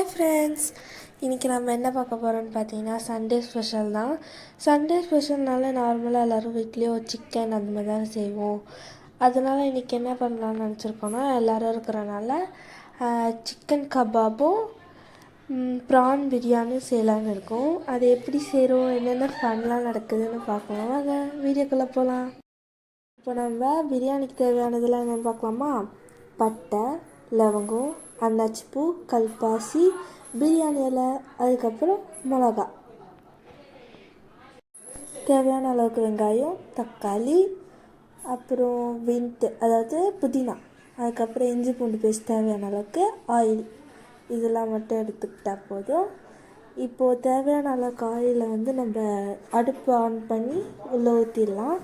Hi friends, இன்றைக்கி நம்ம என்ன பார்க்க போகிறோம்னு பார்த்தீங்கன்னா சண்டே ஸ்பெஷல் தான். சண்டே ஸ்பெஷல்னால நார்மலாக எல்லோரும் வீட்லேயோ சிக்கன் அந்த மாதிரி தான் செய்வோம். அதனால் இன்றைக்கி என்ன பண்ணலான்னு நினச்சிருக்கோன்னா, எல்லோரும் இருக்கிறனால சிக்கன் கபாபும் ப்ரான் பிரியாணியும் செய்யலான்னு இருக்கோம். அது எப்படி செய்கிறோம், என்னென்ன ஃபன்லாம் நடக்குதுன்னு பார்க்கலாம். வாங்க வீடியோக்குள்ளே போகலாம். இப்போ நம்ம பிரியாணிக்கு தேவையானதெல்லாம் என்னென்னு பார்க்கலாமா? பட்டை, லவங்கம், அன்னாச்சிப்பூ, கல்பாசி, பிரியாணி இலை, அதுக்கப்புறம் மிளகா, தேவையான அளவுக்கு வெங்காயம், தக்காளி, அப்புறம் வின்ட்டு அதாவது புதினா, அதுக்கப்புறம் இஞ்சி பூண்டு பேஸ்ட், தேவையான அளவுக்கு ஆயில், இதெல்லாம் மட்டும் எடுத்துக்கிட்டால் போதும். இப்போது தேவையான அளவுக்கு ஆயிலை நம்ம அடுப்பு ஆன் பண்ணி உள்ளே ஊற்றிடலாம்.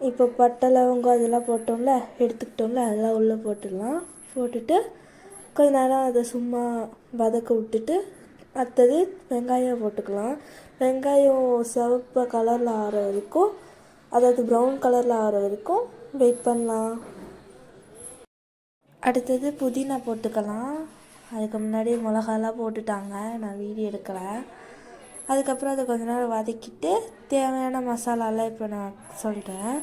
இப்போ பட்டை லவங்கம் அதெல்லாம் போட்டோம்ல, எடுத்துக்கிட்டோம்ல, அதெல்லாம் உள்ளே போட்டுடலாம். போட்டுட்டு கொஞ்ச நேரம் அதை சும்மா வதக்க விட்டுட்டு அடுத்தது வெங்காயம் போட்டுக்கலாம். வெங்காயம் சிவப்பு கலரில் ஆகிற வரைக்கும், அதாவது ப்ரௌன் கலரில் ஆகிற வரைக்கும் வெயிட் பண்ணலாம். அடுத்தது புதினா போட்டுக்கலாம். அதுக்கு முன்னாடி மிளகாலாம் போட்டுட்டாங்க, நான் வீடியோ எடுக்கலை. அதுக்கப்புறம் அதை கொஞ்ச நேரம் வதக்கிட்டு தேவையான மசாலாலாம் இப்போ நான் சொல்கிறேன்.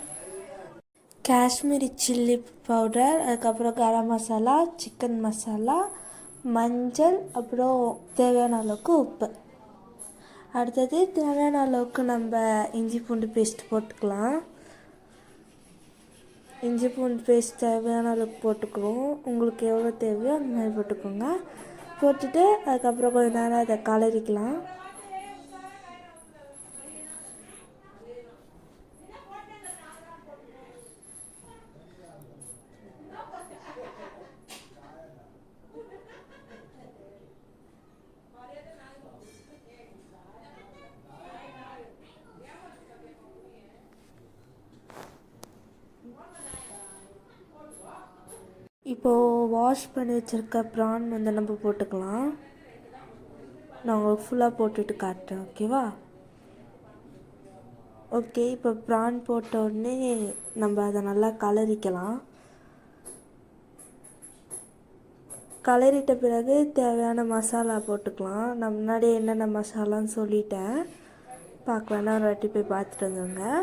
காஷ்மீரி சில்லி பவுடர், அதுக்கப்புறம் கரம் மசாலா, சிக்கன் மசாலா, மஞ்சள், அப்புறம் தேவையான அளவுக்கு உப்பு. அடுத்தது தேவையான அளவுக்கு நம்ம இஞ்சி பூண்டு பேஸ்ட் போட்டுக்கலாம். இஞ்சி பூண்டு பேஸ்ட் தேவையான அளவுக்கு போட்டுக்குவோம். உங்களுக்கு எவ்வளோ தேவையோ அந்த மாதிரி போட்டுக்கோங்க. போட்டுட்டு அதுக்கப்புறம் கொஞ்சம் நேரம் அதை கலரிக்கலாம். இப்போது வாஷ் பண்ணி வச்சுருக்க ப்ரான் நம்ம போட்டுக்கலாம். நான் உங்களுக்கு ஃபுல்லாக போட்டுட்டு காட்டுறேன், ஓகேவா? ஓகே, இப்போ ப்ரான் போட்ட உடனே நம்ம அதை நல்லா கலரிக்கலாம். கலரிட்ட பிறகு தேவையான மசாலா போட்டுக்கலாம். நான் முன்னாடியே என்னென்ன மசாலான்னு சொல்லிட்டேன், பார்க்கலான்னா ஒரு வாட்டி போய் பார்த்துட்டு வந்துடுங்க.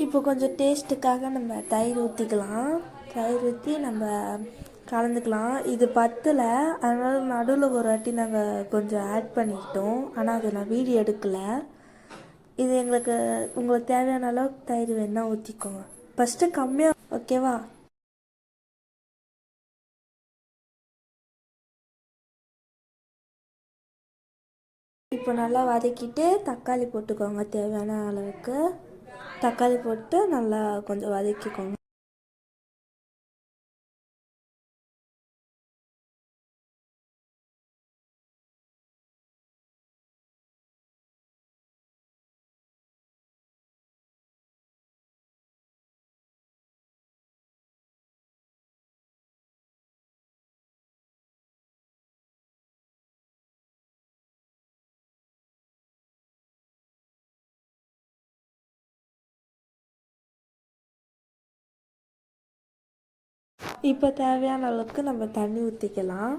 இப்போ கொஞ்சம் டேஸ்ட்டுக்காக நம்ம தயிர் ஊற்றிக்கலாம். தயிர் ஊற்றி நம்ம கலந்துக்கலாம். இது பத்தலை, அதனால் நடுவில் ஒரு வாட்டி நாங்கள் கொஞ்சம் ஆட் பண்ணிக்கிட்டோம். ஆனால் அதை நான் வீடியோ எடுக்கலை. இது உங்களுக்கு தேவையான அளவுக்கு தயிர் வேணால் ஊற்றிக்கோங்க. ஃபஸ்ட்டு கம்மியாக, ஓகேவா? இப்போ நல்லா வதக்கிட்டு தக்காளி போட்டுக்கோங்க. தேவையான அளவுக்கு தக்காளி போட்டு நல்லா கொஞ்சம் வதக்கிக்கோங்க. இப்போ தேவையான அளவுக்கு நம்ம தண்ணி ஊற்றிக்கலாம்.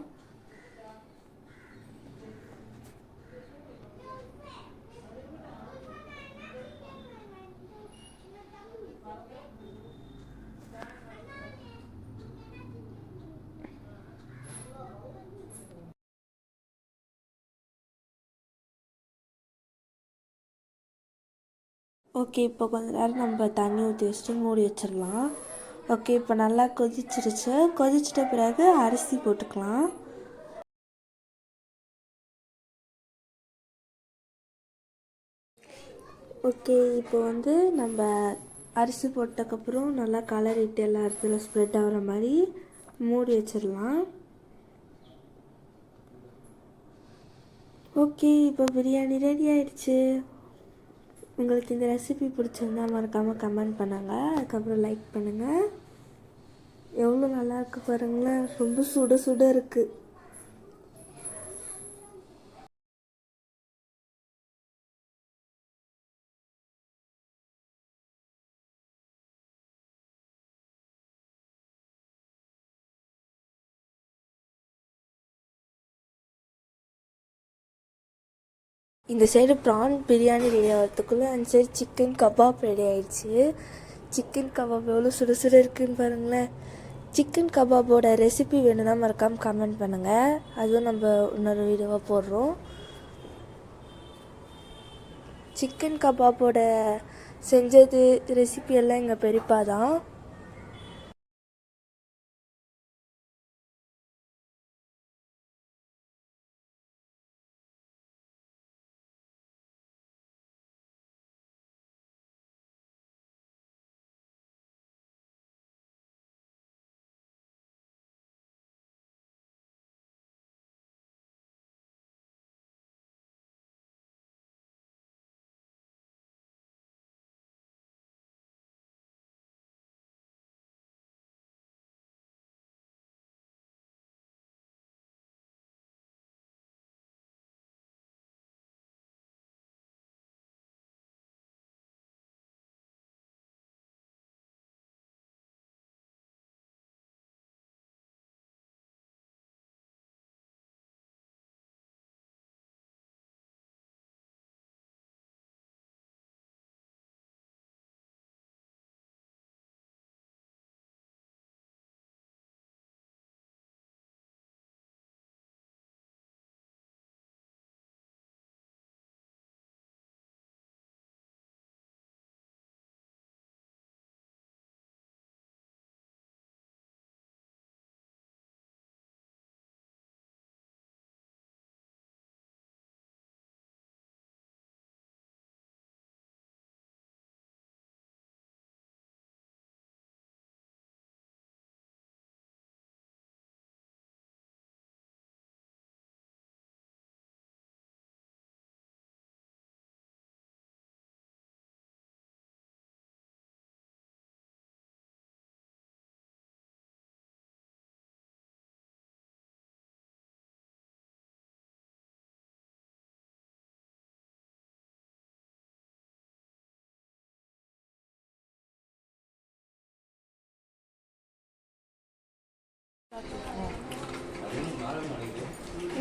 ஓகே, இப்போ கொஞ்ச நேரம் நம்ம தண்ணி ஊற்றி வச்சுட்டு மூடி வச்சிடலாம். ஓகே, இப்போ நல்லா கொதிச்சிருச்சு. கொதிச்சிட்ட பிறகு அரிசி போட்டுக்கலாம். ஓகே, இப்போ நம்ம அரிசி போட்டதுக்கப்புறம் நல்லா கலரிட்டு எல்லா இடத்துல ஸ்ப்ரெட் ஆகிற மாதிரி மூடி வச்சிடலாம். ஓகே, இப்போ பிரியாணி ரெடி ஆயிடுச்சு. உங்களுக்கு இந்த ரெசிபி பிடிச்சிருந்தா மறக்காமல் கமெண்ட் பண்ணுங்கள். அதுக்கப்புறம் லைக் பண்ணுங்கள். எவ்வளோ நல்லா இருக்கு பாருங்களேன், ரொம்ப சுட சுட இருக்குது. இந்த சைடு ப்ரான் பிரியாணி ரெடி ஆகிறதுக்குள்ளே அந்த சைடு சிக்கன் கபாப் ரெடி ஆகிடுச்சு. சிக்கன் கபாப் எவ்வளோ சுட சுட இருக்குதுன்னு பாருங்களேன். சிக்கன் கபாபோட ரெசிபி வேணும்னா மறக்காமல் கமெண்ட் பண்ணுங்கள். அதுவும் நம்ம இன்னொரு வீடியோவாக போடுறோம். சிக்கன் கபாபோட செஞ்சது ரெசிபி எல்லாம் எங்கள் பெரியப்பா தான்.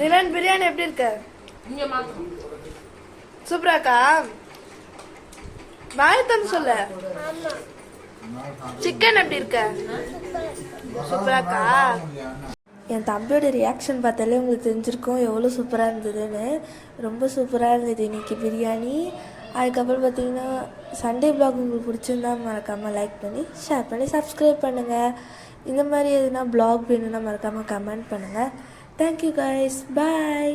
நிலன் பிரியாணி எப்படி இருக்கு? சூப்பராக்கா? வாயத்தன்னு சொல்ல. சிக்கன் எப்படி இருக்கு? சூப்பராக்கா? என் தம்பியோட ரியாக்ஷன் பார்த்தாலே உங்களுக்கு தெரிஞ்சிருக்கும் எவ்வளோ சூப்பராக இருந்ததுன்னு. ரொம்ப சூப்பராக இருந்தது இன்னைக்கு பிரியாணி. அதுக்கப்புறம் பார்த்தீங்கன்னா சண்டே ப்ளாக் உங்களுக்கு பிடிச்சிருந்தா மறக்காமல் லைக் பண்ணி ஷேர் பண்ணி சப்ஸ்கிரைப் பண்ணுங்கள். இந்த மாதிரி எதுனா ப்ளாக் வேணும்னா மறக்காமல் கமெண்ட் பண்ணுங்கள். தேங்க்யூ கைஸ், பாய்.